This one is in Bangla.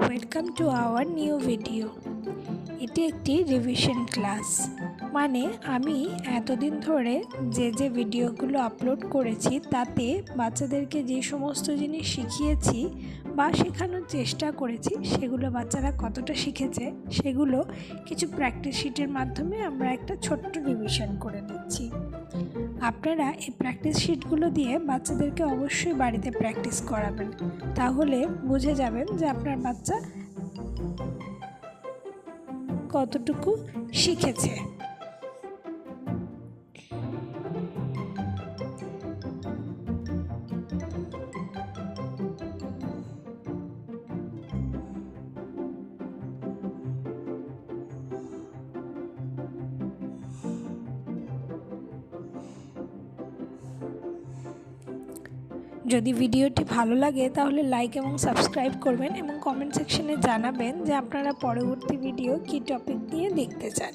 Welcome to our new video. এটি একটি রিভিশন ক্লাস, মানে আমি এতদিন ধরে যে ভিডিওগুলো আপলোড করেছি তাতে বাচ্চাদেরকে যে সমস্ত জিনিস শিখিয়েছি বা শেখানোর চেষ্টা করেছি সেগুলো বাচ্চারা কতটা শিখেছে সেগুলো কিছু প্র্যাকটিস শিটের মাধ্যমে আমরা একটা ছোট্ট রিভিশন করে নিচ্ছি। আপনারা এই প্র্যাকটিস শিটগুলো দিয়ে বাচ্চাদেরকে অবশ্যই বাড়িতে প্র্যাকটিস করাবেন, তাহলে বুঝে যাবেন যে আপনার বাচ্চা কতটুকু শিখেছে। যদি ভিডিওটি ভালো লাগে তাহলে লাইক এবং সাবস্ক্রাইব করবেন এবং কমেন্ট সেকশনে জানাবেন যে আপনারা পরবর্তী ভিডিও কী টপিক নিয়ে দেখতে চান।